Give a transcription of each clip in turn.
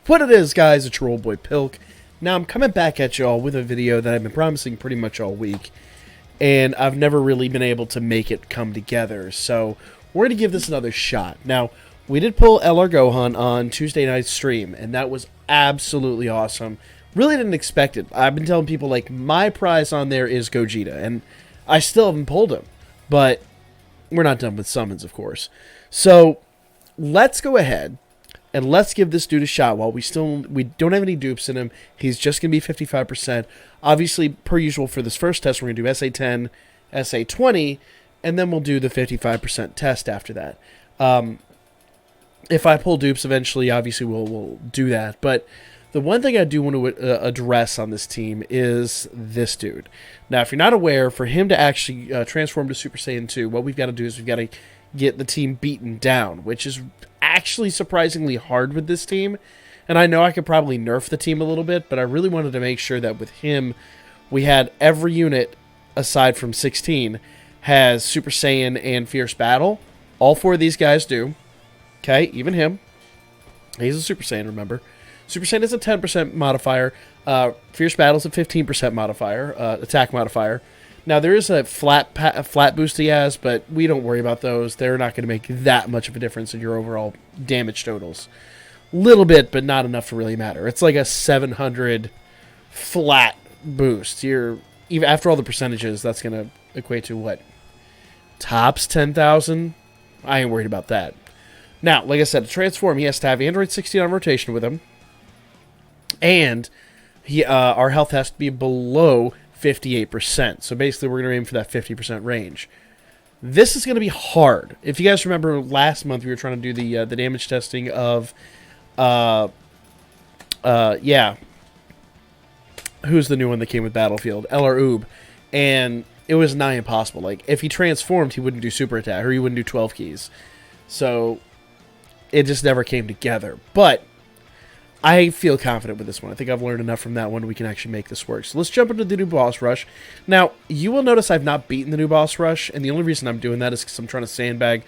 What it is, guys, it's your old boy Pilk. Now I'm coming back at y'all with a video that I've been promising pretty much all week, and I've never really been able to make it come together, so we're going to give this another shot. Now, we did pull LR Gohan on Tuesday night's stream, and that was absolutely awesome. Really didn't expect it. I've been telling people, like, my prize on there is Gogeta, and I still haven't pulled him, but we're not done with summons, of course. So, let's go ahead and let's give this dude a shot while we don't have any dupes in him. He's just going to be 55%. Obviously, per usual for this first test, we're going to do SA10, SA20, and then we'll do the 55% test after that. If I pull dupes eventually, obviously we'll do that. But the one thing I do want to address on this team is this dude. Now, if you're not aware, for him to actually transform to Super Saiyan 2, what we've got to do is we've got to get the team beaten down, which is actually surprisingly hard with this team. And I know I could probably nerf the team a little bit, but I really wanted to make sure that with him, we had every unit, aside from 16, has Super Saiyan and Fierce Battle. All four of these guys do. Okay, even him. He's a Super Saiyan, remember. Super Saiyan is a 10% modifier. Fierce Battle is a 15% modifier, attack modifier. Now, there is a flat boost he has, but we don't worry about those. They're not going to make that much of a difference in your overall damage totals. Little bit, but not enough to really matter. It's like a 700 flat boost. Even after all the percentages, that's going to equate to what? Tops 10,000? I ain't worried about that. Now, like I said, to transform, he has to have Android 16 on rotation with him. And our health has to be below 58%. So basically, we're going to aim for that 50% range. This is going to be hard. If you guys remember last month, we were trying to do the damage testing of, who's the new one that came with Battlefield? LR Oob. And it was nigh impossible. Like, if he transformed, he wouldn't do super attack, or he wouldn't do 12 keys. So it just never came together. But I feel confident with this one. I think I've learned enough from that one we can actually make this work. So let's jump into the new boss rush. Now, you will notice I've not beaten the new boss rush, and the only reason I'm doing that is because I'm trying to sandbag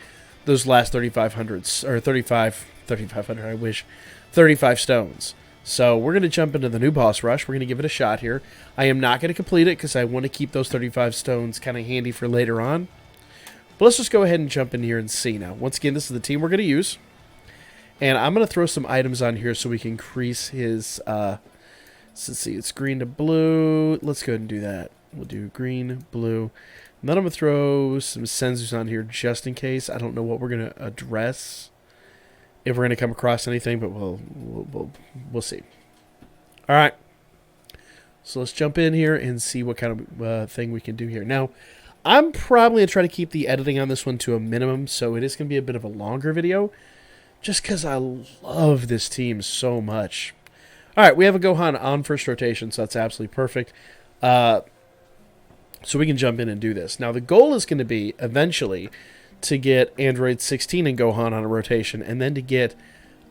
those last 3,500s, or 3,500, I wish, 35 stones. So we're going to jump into the new boss rush. We're going to give it a shot here. I am not going to complete it because I want to keep those 35 stones kind of handy for later on. But let's just go ahead and jump in here and see now. Once again, this is the team we're going to use. And I'm going to throw some items on here so we can increase his, let's see, it's green to blue. Let's go ahead and do that. We'll do green, blue. And then I'm going to throw some senzus on here just in case. I don't know what we're going to address, if we're going to come across anything, but we'll see. All right. So let's jump in here and see what kind of thing we can do here. Now, I'm probably going to try to keep the editing on this one to a minimum, so it is going to be a bit of a longer video, just because I love this team so much. All right, we have a Gohan on first rotation, so that's absolutely perfect. So we can jump in and do this. Now, the goal is going to be, eventually, to get Android 16 and Gohan on a rotation, and then to get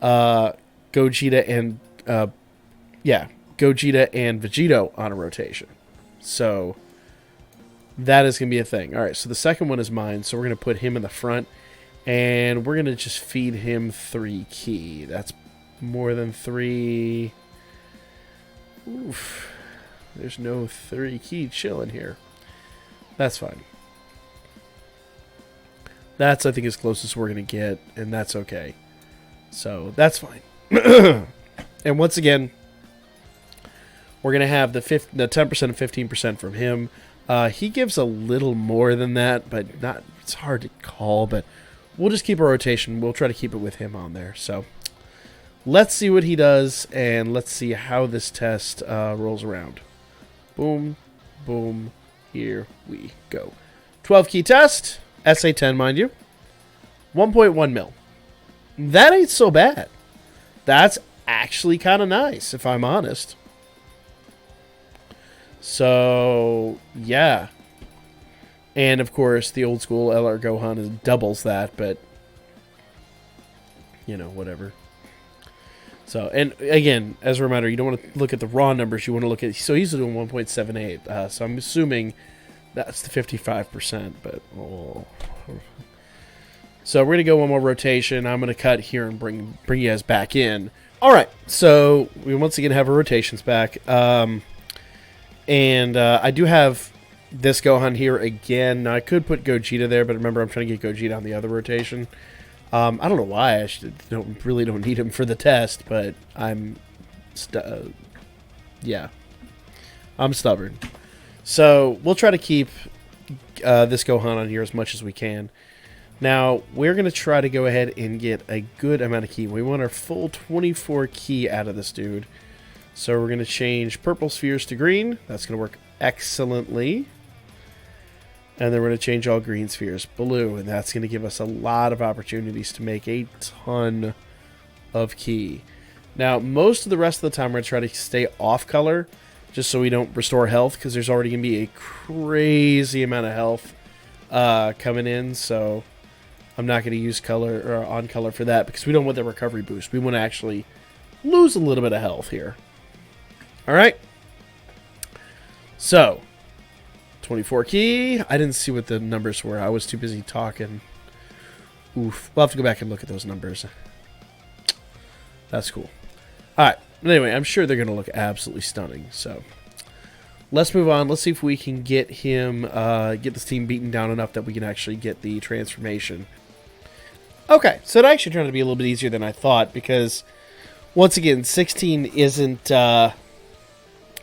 Gogeta and Vegito on a rotation. So that is going to be a thing. All right, so the second one is mine, so we're going to put him in the front. And we're going to just feed him 3 ki. That's more than 3. Oof. There's no 3 ki chilling here. That's fine. That's, I think, as close as we're going to get. And that's okay. So, that's fine. And once again, we're going to have the 10% and 15% from him. He gives a little more than that, but not. It's hard to call, but we'll just keep a rotation. We'll try to keep it with him on there. So let's see what he does, and let's see how this test rolls around. Boom, boom, here we go. 12 key test, SA10, mind you. 1.1 mil. That ain't so bad. That's actually kind of nice, if I'm honest. So, yeah. And, of course, the old school LR Gohan doubles that, but, you know, whatever. So, and again, as a reminder, you don't want to look at the raw numbers. You want to look at, so he's doing 1.78. So I'm assuming that's the 55%, but, oh. So we're going to go one more rotation. I'm going to cut here and bring you guys back in All right, so we once again have our rotations back. And I do have this Gohan here again. Now, I could put Gogeta there, but remember, I'm trying to get Gogeta on the other rotation. I don't know why. I really don't need him for the test, but yeah, I'm stubborn. So we'll try to keep this Gohan on here as much as we can. Now, we're going to try to go ahead and get a good amount of ki. We want our full 24 ki out of this dude. So we're going to change purple spheres to green. That's going to work excellently. And then we're going to change all green spheres blue. And that's going to give us a lot of opportunities to make a ton of ki. Now, most of the rest of the time, we're going to try to stay off color, just so we don't restore health, because there's already going to be a crazy amount of health coming in. So I'm not going to use color or on color for that, because we don't want the recovery boost. We want to actually lose a little bit of health here. All right. So 24 ki. I didn't see what the numbers were. I was too busy talking. Oof. We'll have to go back and look at those numbers. That's cool. All right. But anyway, I'm sure they're going to look absolutely stunning. So let's move on. Let's see if we can get him, get this team beaten down enough that we can actually get the transformation. Okay. So it actually turned out to be a little bit easier than I thought, because once again, 16 isn't,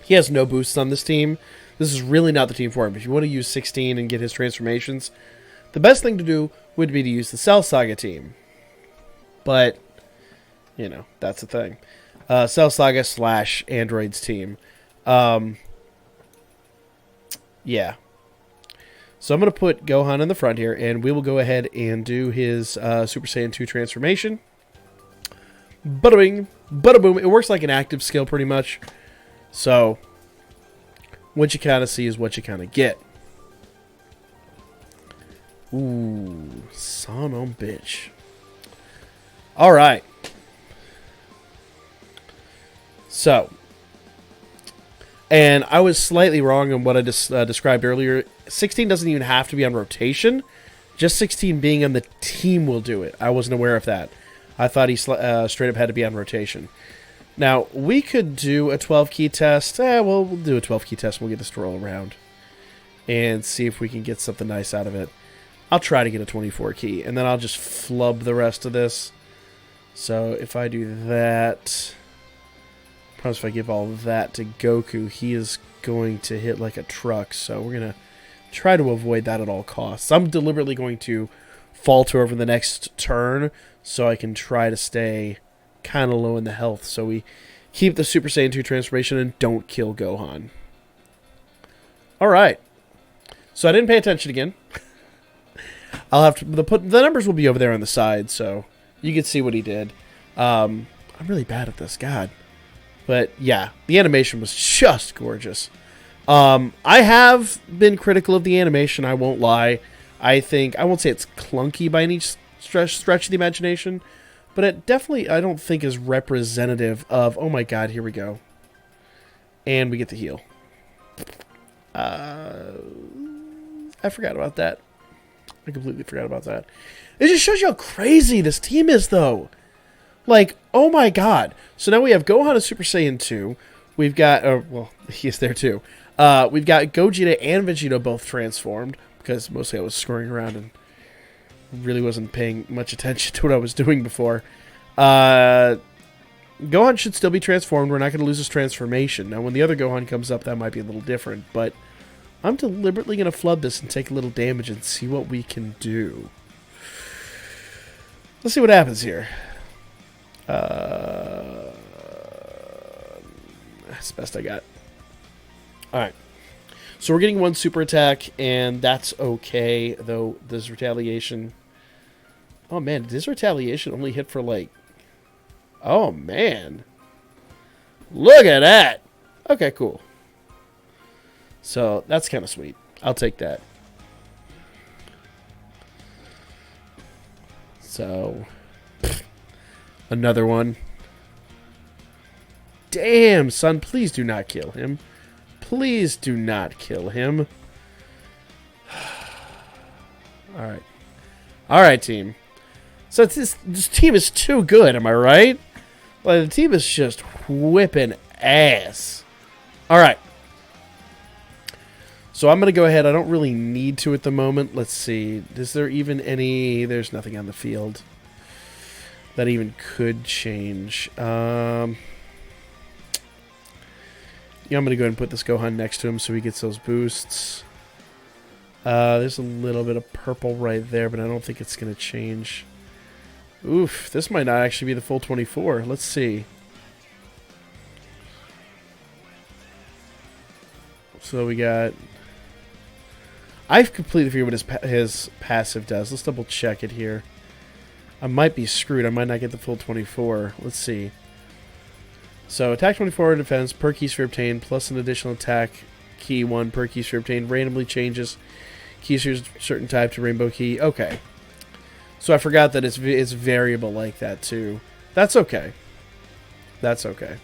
he has no boosts on this team. This is really not the team for him. If you want to use 16 and get his transformations, the best thing to do would be to use the Cell Saga team. But, you know, that's the thing. Cell Saga / Androids team. Yeah. So I'm going to put Gohan in the front here, and we will go ahead and do his Super Saiyan 2 transformation. Bada bing, bada boom. It works like an active skill pretty much. So what you kind of see is what you kind of get. Ooh, son of a bitch. All right. So, and I was slightly wrong on what I just described earlier. 16 doesn't even have to be on rotation. Just 16 being on the team will do it. I wasn't aware of that. I thought he straight up had to be on rotation. Now, we could do a 12 key test. We'll do a 12 key test. We'll get this to roll around and see if we can get something nice out of it. I'll try to get a 24 key, and then I'll just flub the rest of this. So if I do that, promise if I give all that to Goku, he is going to hit like a truck. So we're going to try to avoid that at all costs. I'm deliberately going to falter over the next turn so I can try to stay kind of low in the health, so we keep the Super Saiyan 2 transformation and don't kill Gohan. Alright. So I didn't pay attention again. I'll have to the numbers will be over there on the side, so you can see what he did. I'm really bad at this, God. But yeah, the animation was just gorgeous. I have been critical of the animation, I won't lie. I won't say it's clunky by any stretch of the imagination, but it definitely, I don't think, is representative of... Oh my god, here we go. And we get the heal. I forgot about that. I completely forgot about that. It just shows you how crazy this team is, though. Like, oh my god. So now we have Gohan and Super Saiyan 2. We've got... well, he's there too. We've got Gogeta and Vegeta both transformed, because mostly I was screwing around and really wasn't paying much attention to what I was doing before. Gohan should still be transformed. We're not going to lose his transformation. Now, when the other Gohan comes up, that might be a little different, but I'm deliberately going to flood this and take a little damage and see what we can do. Let's see what happens here. That's the best I got. Alright. So we're getting one super attack, and that's okay, though this retaliation... Oh, man, did this retaliation only hit for, like... Oh, man. Look at that! Okay, cool. So, that's kind of sweet. I'll take that. So... Another one. Damn, son, please do not kill him. Please do not kill him. Alright. Alright, team. So this team is too good, am I right? Like, the team is just whipping ass. All right. So I'm going to go ahead. I don't really need to at the moment. Let's see. Is there even any... There's nothing on the field that even could change. Yeah, I'm going to go ahead and put this Gohan next to him so he gets those boosts. There's a little bit of purple right there, but I don't think it's going to change. Oof, this might not actually be the full 24. Let's see. So we got... I've completely forget what his passive does. Let's double check it here. I might be screwed. I might not get the full 24. Let's see. So attack 24 in defense, per key sphere obtained, plus an additional attack key 1 per key sphere obtained, randomly changes key sphere's certain type to rainbow key. Okay. So I forgot that it's variable like that too. That's okay. That's okay.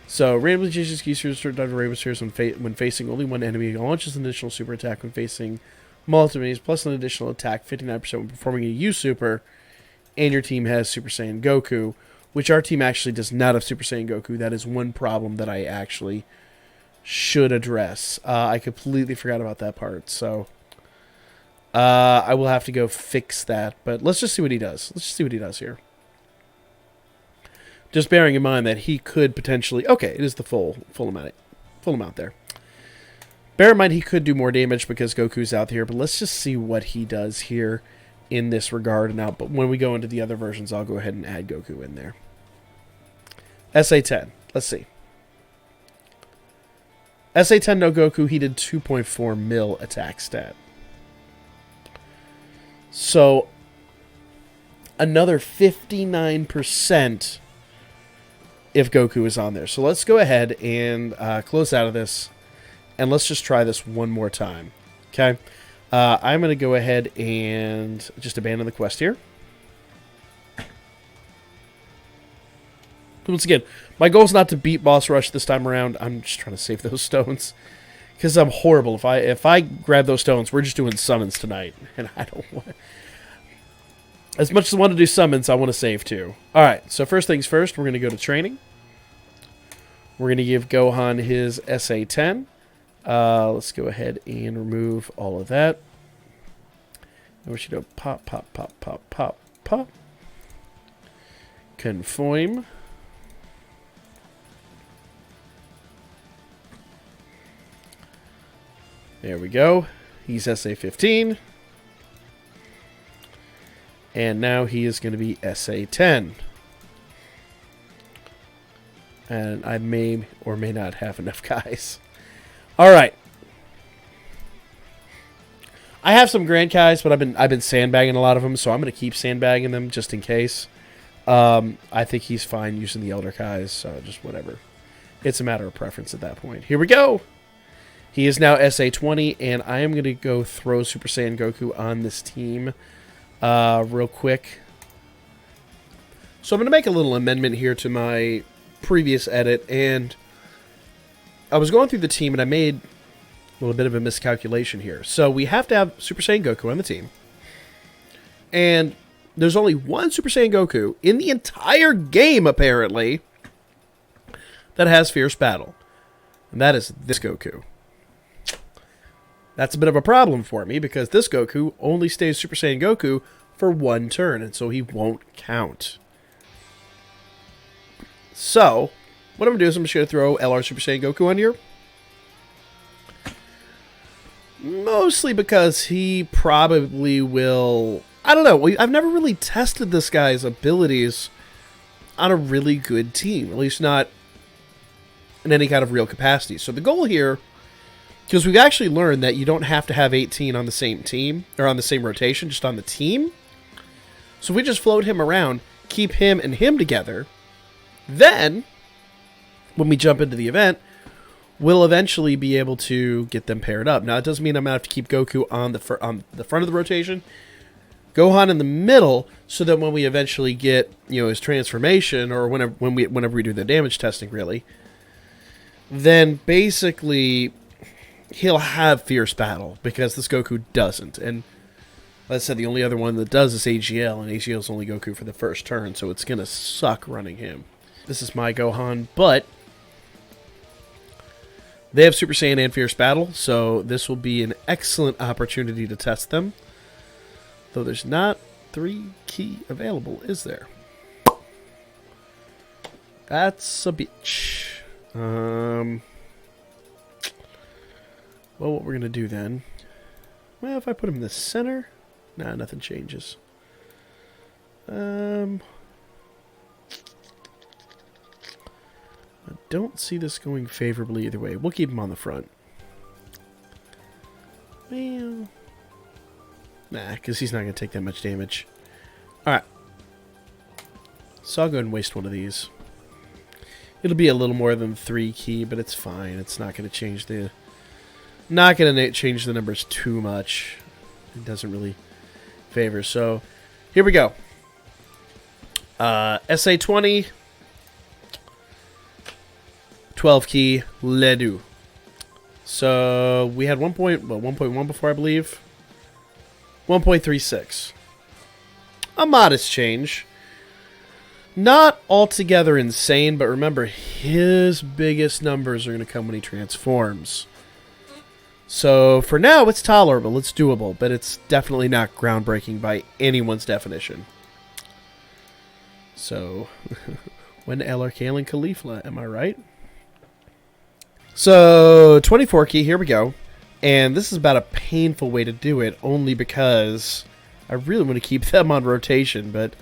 So, randomly changes key spheres certain type of rainbow spheres when facing only one enemy. Launches an additional super attack when facing multiple enemies, plus an additional attack 59% when performing a U super. And your team has Super Saiyan Goku, which our team actually does not have Super Saiyan Goku. That is one problem that I actually should address. I completely forgot about that part. So, I will have to go fix that. But let's just see what he does. Let's just see what he does here. Just bearing in mind that he could potentially... Okay, it is the full amount there. Bear in mind he could do more damage because Goku's out here, but let's just see what he does here in this regard. Now, but when we go into the other versions, I'll go ahead and add Goku in there. SA10. Let's see. SA10 no Goku, he did 2.4 mil attack stat. So, another 59% if Goku is on there. So let's go ahead and close out of this, and let's just try this one more time. Okay? I'm going to go ahead and just abandon the quest here. Once again, my goal is not to beat Boss Rush this time around. I'm just trying to save those stones, because I'm horrible. If I grab those stones, we're just doing summons tonight, and I don't want... As much as I want to do summons, I want to save too. Alright, so first things first, we're going to go to training. We're going to give Gohan his SA10. Let's go ahead and remove all of that. I want you to pop, pop, pop, pop, pop, pop. Conform. There we go. He's SA15. And now he is going to be SA10. And I may or may not have enough guys. Alright. I have some Grand Kais, but I've been sandbagging a lot of them, so I'm going to keep sandbagging them just in case. I think he's fine using the Elder Kais, so just whatever. It's a matter of preference at that point. Here we go! He is now SA20, and I am going to go throw Super Saiyan Goku on this team real quick. So I'm going to make a little amendment here to my previous edit, and I was going through the team, and I made a little bit of a miscalculation here. So we have to have Super Saiyan Goku on the team, and there's only one Super Saiyan Goku in the entire game, apparently, that has Fierce Battle, and that is this Goku. That's a bit of a problem for me, because this Goku only stays Super Saiyan Goku for one turn, and so he won't count. So, what I'm going to do is I'm just going to throw LR Super Saiyan Goku on here. Mostly because he probably will... I don't know. I've never really tested this guy's abilities on a really good team. At least not in any kind of real capacity. So the goal here... Because we've actually learned that you don't have to have 18 on the same team, or on the same rotation, just on the team. So if we just float him around, keep him and him together, then, when we jump into the event, we'll eventually be able to get them paired up. Now, it doesn't mean I'm going to have to keep Goku on the front of the rotation, Gohan in the middle, so that when we eventually get, his transformation, or whenever we do the damage testing, really, then basically... he'll have Fierce Battle, because this Goku doesn't. And Like I said, the only other one that does is AGL, and AGL is only Goku for the first turn, so it's going to suck running him. This is my Gohan, but they have Super Saiyan and Fierce Battle, so this will be an excellent opportunity to test them. Though there's not 3 ki available, is there? That's a bitch. Well, what we're going to do then... Well, if I put him in the center... Nah, nothing changes. I don't see this going favorably either way. We'll keep him on the front. Well... Nah, because he's not going to take that much damage. Alright. So I'll go ahead and waste one of these. It'll be a little more than 3 ki, but it's fine. It's not going to change the... Not going to change the numbers too much. It doesn't really favor. So, here we go. SA20. 12 ki. Ledu. So, we had 1.1 before, I believe. 1.36. A modest change. Not altogether insane, but remember, his biggest numbers are going to come when he transforms. So, for now, it's tolerable, it's doable, but it's definitely not groundbreaking by anyone's definition. So, when LRK and Khalifa, am I right? So, 24 ki, here we go. And this is about a painful way to do it, only because I really want to keep them on rotation, but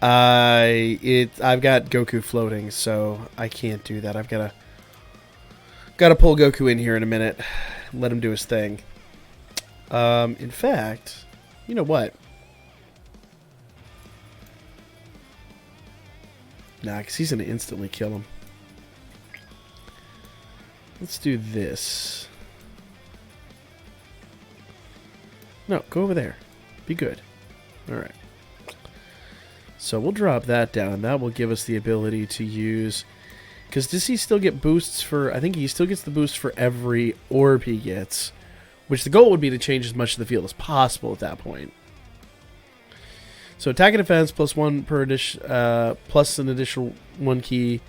I've got Goku floating, so I can't do that. I've got to pull Goku in here in a minute, let him do his thing. In fact, you know what? Nah, because he's going to instantly kill him. Let's do this. No, go over there. Be good. Alright. So we'll drop that down. That will give us the ability to use... Because does he still get boosts for... I think he still gets the boost for every orb he gets. Which the goal would be to change as much of the field as possible at that point. So attack and defense plus 1 per addition... plus an additional 1 ki.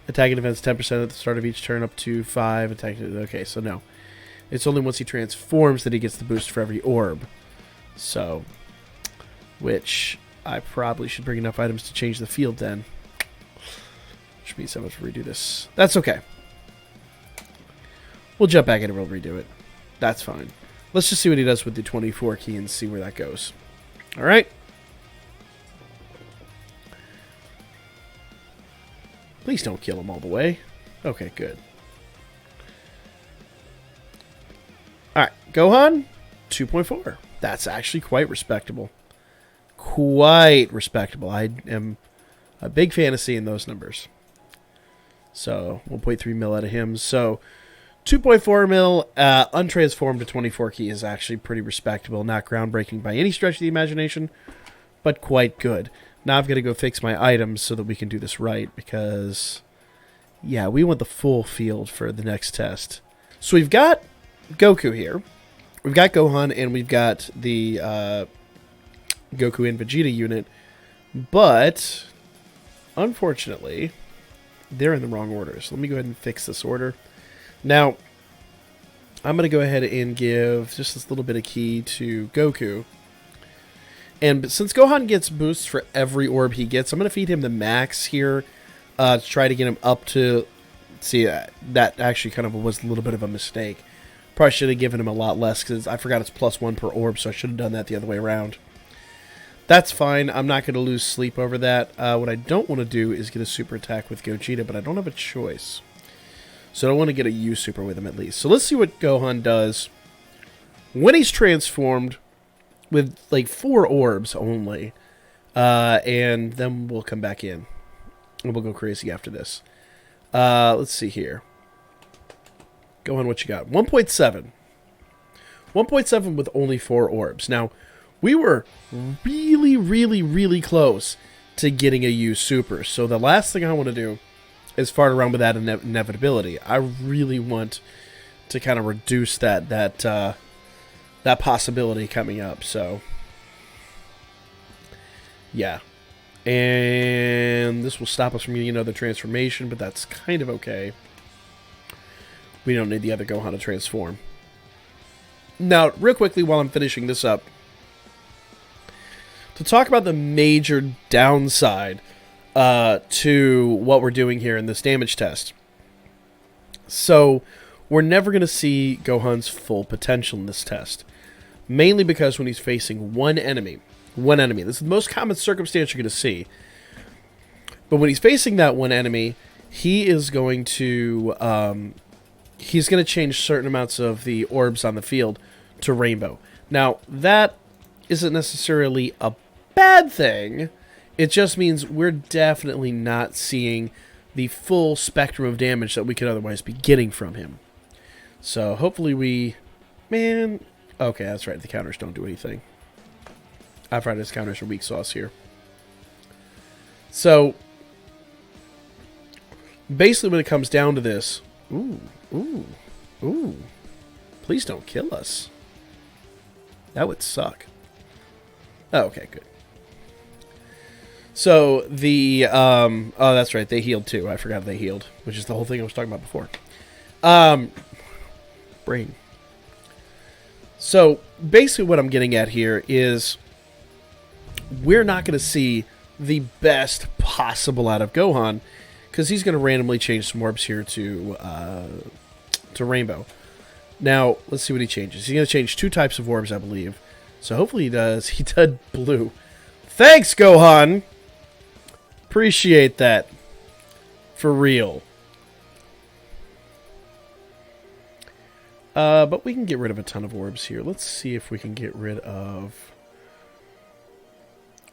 Attack and defense 10% at the start of each turn up to 5. Attack... Okay, so no. It's only once he transforms that he gets the boost for every orb. So, which I probably should bring enough items to change the field then. Which means I must redo this. That's okay. We'll jump back in and we'll redo it. That's fine. Let's just see what he does with the 24 ki and see where that goes. Alright. Please don't kill him all the way. Okay, good. Alright, Gohan, 2.4. That's actually quite respectable. Quite respectable. I am a big fan of seeing those numbers. So, 1.3 mil out of him. So, 2.4 mil, untransformed to 24 ki is actually pretty respectable. Not groundbreaking by any stretch of the imagination, but quite good. Now I've got to go fix my items so that we can do this right, because, yeah, we want the full field for the next test. So we've got Goku here. We've got Gohan, and we've got the Goku and Vegeta unit, but unfortunately, they're in the wrong order. So let me go ahead and fix this order. Now, I'm going to go ahead and give just this little bit of ki to Goku. And since Gohan gets boosts for every orb he gets, I'm going to feed him the max here to try to get him up to... See, that actually kind of was a little bit of a mistake. Probably should have given him a lot less, because I forgot it's +1 per orb, so I should have done that the other way around. That's fine. I'm not going to lose sleep over that. What I don't want to do is get a super attack with Gogeta, but I don't have a choice. So I don't want to get a U super with him at least. So let's see what Gohan does when he's transformed with like 4 orbs only. And then we'll come back in. And we'll go crazy after this. Let's see here. Gohan, what you got? 1.7. 1.7 with only 4 orbs. Now, we were really, really, really close to getting a U super. So the last thing I want to do is fart around with that inevitability. I really want to kind of reduce that that possibility coming up. So, yeah. And this will stop us from getting another transformation, but that's kind of okay. We don't need the other Gohan to transform. Now, real quickly while I'm finishing this up, to talk about the major downside to what we're doing here in this damage test. So, we're never going to see Gohan's full potential in this test. Mainly because when he's facing one enemy, this is the most common circumstance you're going to see. But when he's facing that one enemy, he is going to change certain amounts of the orbs on the field to rainbow. Now, that isn't necessarily a bad thing. It just means we're definitely not seeing the full spectrum of damage that we could otherwise be getting from him. So hopefully we... Man... Okay, that's right. The counters don't do anything. Arthritis counters are weak sauce here. So, basically when it comes down to this... Ooh. Please don't kill us. That would suck. Oh, okay, good. So, the... oh, that's right. They healed too. I forgot they healed. Which is the whole thing I was talking about before. Brain. So, basically what I'm getting at here is we're not going to see the best possible out of Gohan because he's going to randomly change some orbs here to Rainbow. Now, let's see what he changes. He's going to change 2 types of orbs, I believe. So, hopefully he does. He did blue. Thanks, Gohan! Appreciate that. For real. But we can get rid of a ton of orbs here. Let's see if we can get rid of...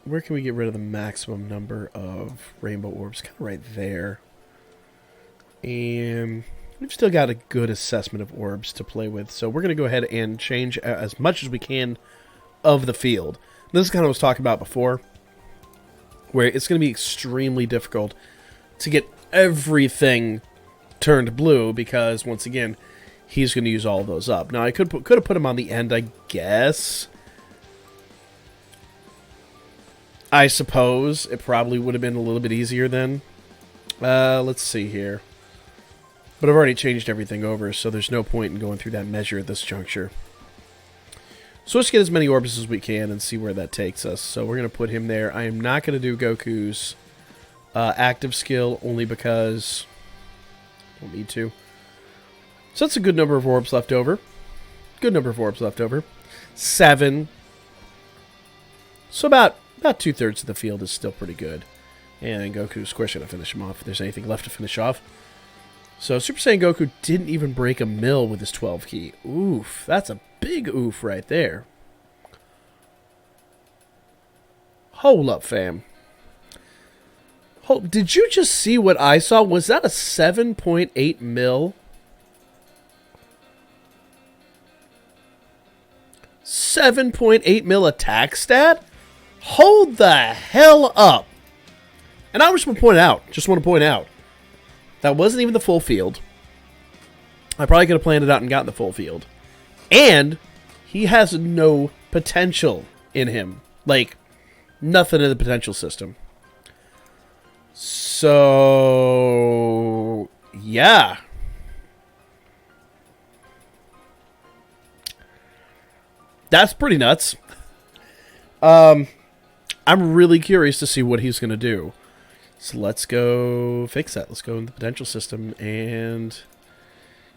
Where can we get rid of the maximum number of rainbow orbs? Kind of right there. And we've still got a good assessment of orbs to play with. So we're going to go ahead and change as much as we can of the field. This is kind of what I was talking about before. Where it's going to be extremely difficult to get everything turned blue. Because, once again... he's going to use all of those up. Now, I could have put him on the end, I guess. I suppose it probably would have been a little bit easier then. Let's see here. But I've already changed everything over, so there's no point in going through that measure at this juncture. So let's get as many orbs as we can and see where that takes us. So we're going to put him there. I am not going to do Goku's active skill, only because I don't need to. So that's a good number of orbs left over. 7. So about 2/3 of the field is still pretty good. And Goku's, of course, going to finish him off if there's anything left to finish off. So Super Saiyan Goku didn't even break a mil with his 12 key. Oof, that's a big oof right there. Hold up, fam. Did you just see what I saw? Was that a 7.8 mil? 7.8 mil attack stat? Hold the hell up. And I just want to point out, that wasn't even the full field. I probably could have planned it out and gotten the full field. And he has no potential in him. Like, nothing in the potential system. So, yeah. That's pretty nuts. I'm really curious to see what he's going to do. So let's go fix that. Let's go in the potential system and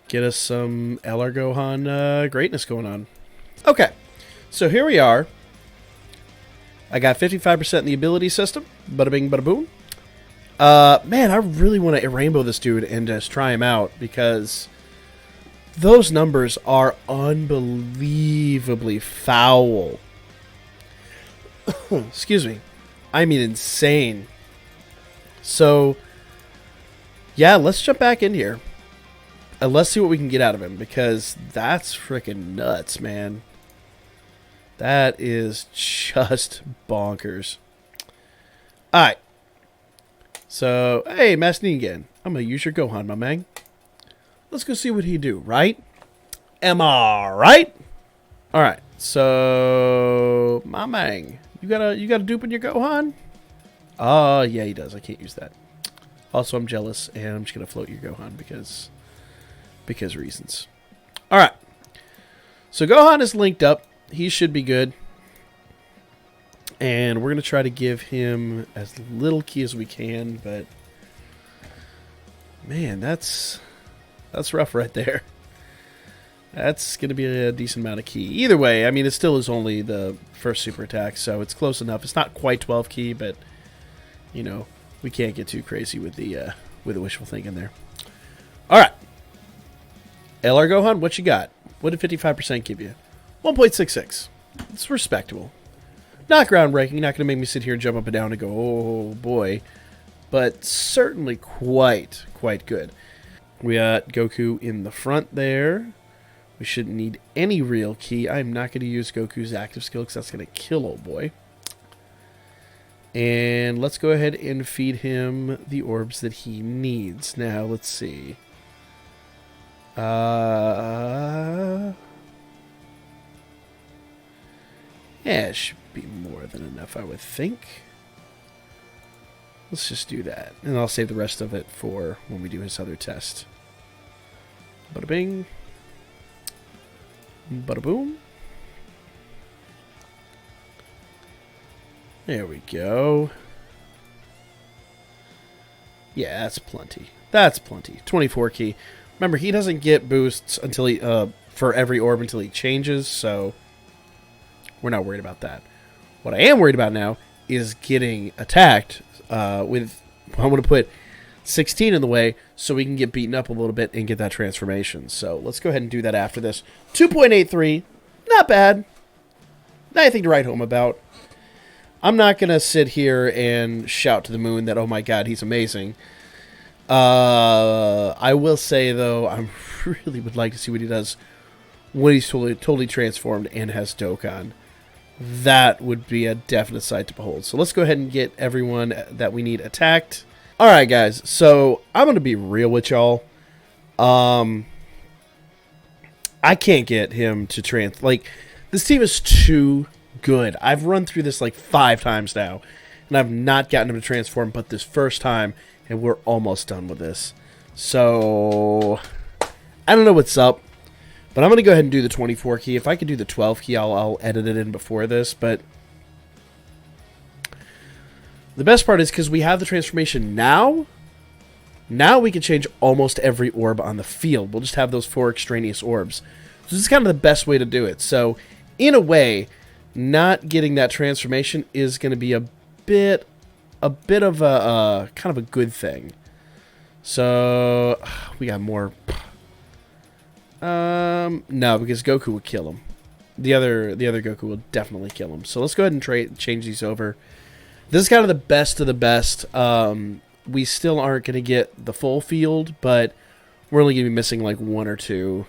get us some LR Gohan greatness going on. Okay, so here we are. I got 55% in the ability system. Bada bing, bada boom. Man, I really want to rainbow this dude and just try him out because... those numbers are unbelievably foul. Excuse me. I mean insane. So, yeah, let's jump back in here. And let's see what we can get out of him. Because that's freaking nuts, man. That is just bonkers. Alright. So, hey, Master again. I'm going to use your Gohan, my man. Let's go see what he do, right? Am I right? All right. So, Mamang, you got a dupe in your Gohan? Yeah, he does. I can't use that. Also, I'm jealous, and I'm just gonna float your Gohan because reasons. All right. So Gohan is linked up. He should be good. And we're going to try to give him as little key as we can, but man, that's rough right there. That's going to be a decent amount of key. Either way, I mean, it still is only the first super attack, so it's close enough. It's not quite 12 key, but, you know, we can't get too crazy with the wishful thinking there. All right. LR Gohan, what you got? What did 55% give you? 1.66. It's respectable. Not groundbreaking. Not going to make me sit here and jump up and down and go, oh boy. But certainly quite good. We got Goku in the front there. We shouldn't need any real key. I'm not going to use Goku's active skill because that's going to kill old boy. And let's go ahead and feed him the orbs that he needs. Now, let's see. Yeah, it should be more than enough, I would think. Let's just do that. And I'll save the rest of it for when we do his other test. Bada bing. Bada boom. There we go. Yeah, that's plenty. That's plenty. 24 key. Remember, he doesn't get boosts until he for every orb until he changes, so we're not worried about that. What I am worried about now is getting attacked with... I'm going to put 16 in the way so we can get beaten up a little bit and get that transformation. So let's go ahead and do that after this. 2.83. Not bad. Nothing to write home about. I'm not going to sit here and shout to the moon that, oh my god, he's amazing. I will say, though, I really would like to see what he does when he's totally transformed and has Dokkan. That would be a definite sight to behold. So let's go ahead and get everyone that we need attacked. Alright, guys. So I'm going to be real with y'all. I can't get him to like, this team is too good. I've run through this like 5 times now, and I've not gotten him to transform but this first time, and we're almost done with this. So I don't know what's up, but I'm going to go ahead and do the 24 key. If I could do the 12 key, I'll edit it in before this, but the best part is because we have the transformation now we can change almost every orb on the field. We'll just have those 4 extraneous orbs. So this is kind of the best way to do it. So in a way, not getting that transformation is going to be a bit of a kind of a good thing. So we got more. No, because Goku would kill him. The other Goku will definitely kill him. So let's go ahead and change these over. This is kind of the best of the best. We still aren't going to get the full field, but we're only going to be missing like 1 or 2,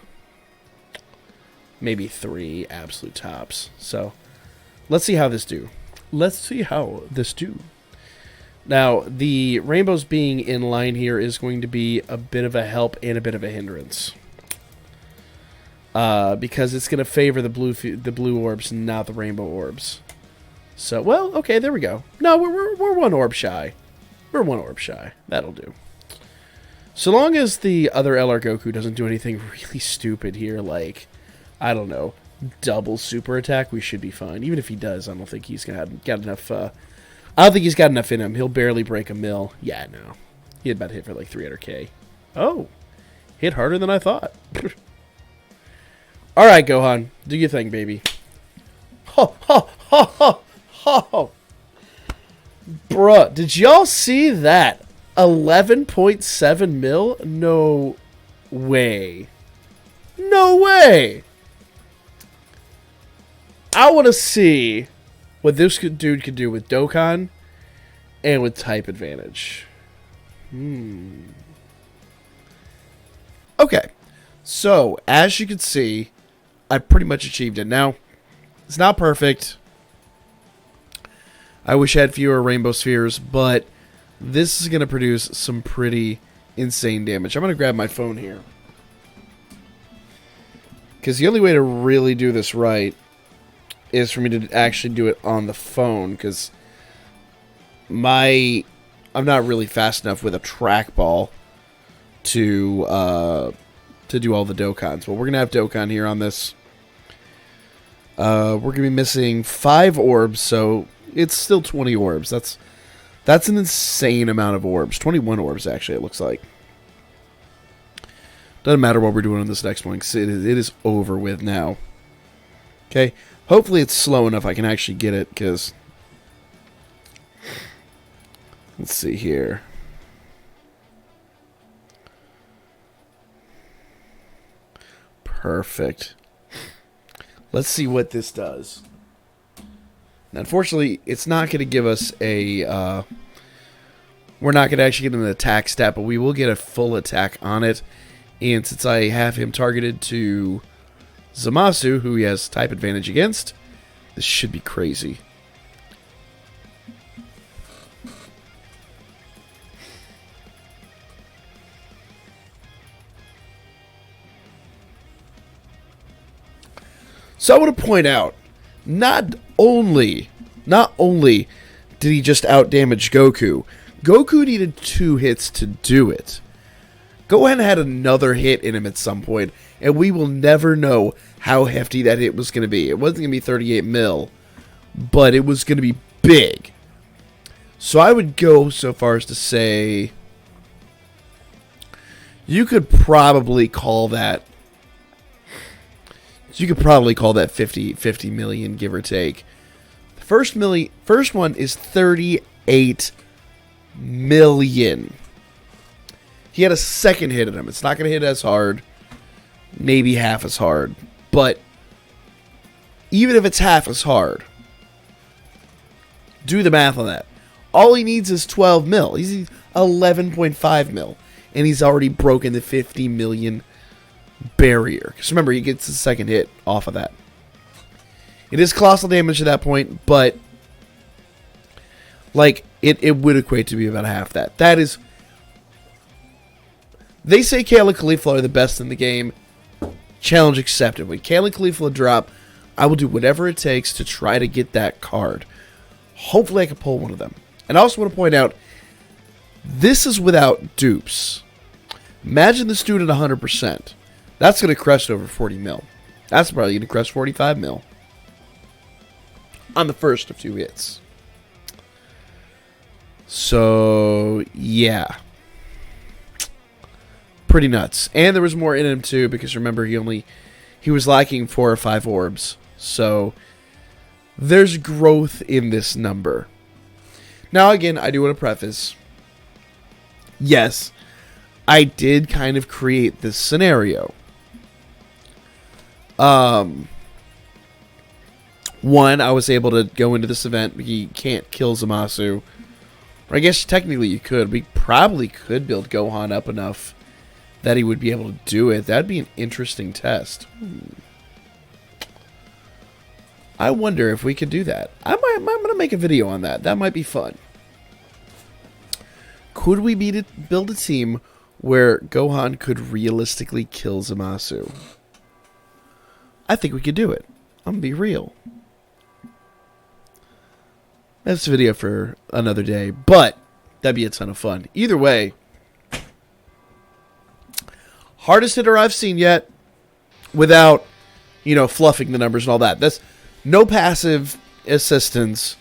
maybe 3 absolute tops. So let's see how this do. Now, the rainbows being in line here is going to be a bit of a help and a bit of a hindrance. Because it's going to favor the blue orbs, not the rainbow orbs. So, well, okay, there we go. No, we're 1 orb shy. We're 1 orb shy. That'll do. So long as the other LR Goku doesn't do anything really stupid here, like, I don't know, double super attack, we should be fine. Even if he does, I don't think he's got enough. I don't think he's got enough in him. He'll barely break a mil. Yeah, no. He had about hit for like 300k. Oh, hit harder than I thought. All right, Gohan, do your thing, baby. Ho ho ho ho ho. Bruh, did y'all see that? 11.7 mil? No way. No way. I want to see what this dude could do with Dokkan and with type advantage. Okay. So, as you can see, I pretty much achieved it. Now, it's not perfect. I wish I had fewer rainbow spheres, but this is going to produce some pretty insane damage. I'm going to grab my phone here, because the only way to really do this right is for me to actually do it on the phone, because I'm not really fast enough with a trackball to do all the Dokkans. But we're gonna have Dokkan here on this. We're gonna be missing 5 orbs, so it's still 20 orbs. That's an insane amount of orbs. 21 orbs, actually, it looks like. Doesn't matter what we're doing on this next one, because it is over with now. Okay, hopefully it's slow enough I can actually get it, because... Let's see here. Perfect. Let's see what this does. Now, unfortunately, it's not going to give us a... we're not going to actually get an attack stat, but we will get a full attack on it. And since I have him targeted to Zamasu, who he has type advantage against, this should be crazy. So I want to point out, not only did he just outdamage Goku, Goku needed 2 hits to do it. Gohan had another hit in him at some point, and we will never know how hefty that hit was going to be. It wasn't going to be 38 mil, but it was going to be big. So I would go so far as to say you could probably call that 50 million, give or take. The first one is 38 million. He had a second hit at him. It's not going to hit as hard. Maybe half as hard. But even if it's half as hard, do the math on that. All he needs is 12 mil. He's 11.5 mil. And he's already broken the 50 million barrier. Because remember, he gets his second hit off of that. It is colossal damage at that point, but like it would equate to be about half that. That is... They say Kale and Caulifla are the best in the game. Challenge accepted. When Kale and Caulifla drop, I will do whatever it takes to try to get that card. Hopefully I can pull one of them. And I also want to point out, this is without dupes. Imagine this dude at 100%. That's going to crest over 40 mil. That's probably going to crest 45 mil. On the first of 2 hits. So, yeah. Pretty nuts. And there was more in him too, because remember he was lacking 4 or 5 orbs. So there's growth in this number. Now again, I do want to preface, yes, I did kind of create this scenario. One, I was able to go into this event. He can't kill Zamasu. Or I guess technically you could. We probably could build Gohan up enough that he would be able to do it. That'd be an interesting test. I wonder if we could do that. I'm going to make a video on that. That might be fun. Could we build a team where Gohan could realistically kill Zamasu? I think we could do it. I'm going to be real. That's a video for another day, but that'd be a ton of fun. Either way, hardest hitter I've seen yet, without, fluffing the numbers and all that. That's no passive assistance,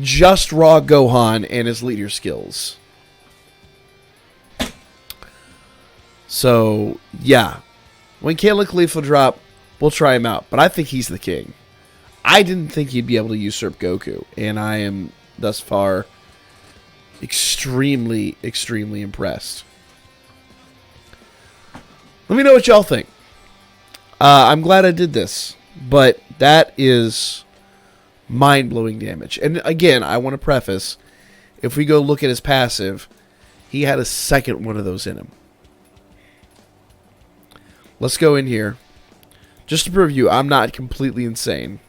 just raw Gohan and his leader skills. So, yeah. When Kale and Caulifla drop, we'll try him out. But I think he's the king. I didn't think he'd be able to usurp Goku. And I am, thus far, extremely, extremely impressed. Let me know what y'all think. I'm glad I did this. But that is mind-blowing damage. And again, I want to preface, if we go look at his passive, he had a second one of those in him. Let's go in here. Just to prove you, I'm not completely insane.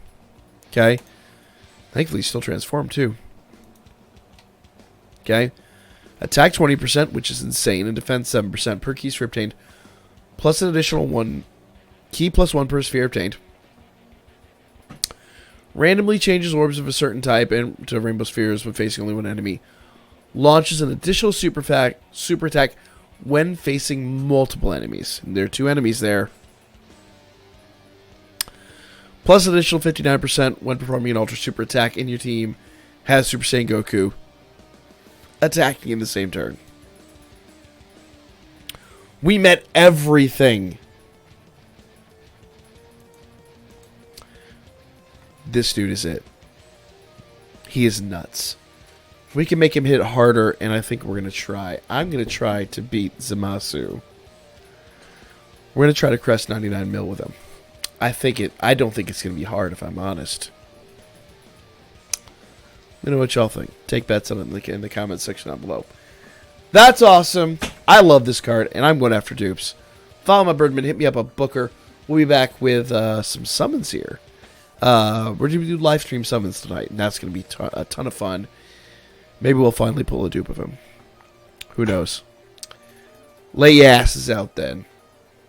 Okay? Thankfully, he's still transformed, too. Okay? Attack 20%, which is insane, and defense 7% per key sphere obtained, plus an additional 1 key plus 1 per sphere obtained. Randomly changes orbs of a certain type into rainbow spheres when facing only one enemy. Launches an additional super attack when facing multiple enemies. And there are 2 enemies there. Plus additional 59% when performing an ultra super attack in your team has Super Saiyan Goku attacking in the same turn. We met everything. This dude is it. He is nuts. We can make him hit harder, and I think we're going to try. I'm going to try to beat Zamasu. We're going to try to crest 99 mil with him. I don't think it's going to be hard, if I'm honest. Let me know what y'all think. Take bets on it in the comment section down below. That's awesome. I love this card, and I'm going after dupes. Follow my Birdman. Hit me up on Booker. We'll be back with some summons here. We're going to do live stream summons tonight, and that's going to be a ton of fun. Maybe we'll finally pull a dupe of him. Who knows? Lay your asses out then.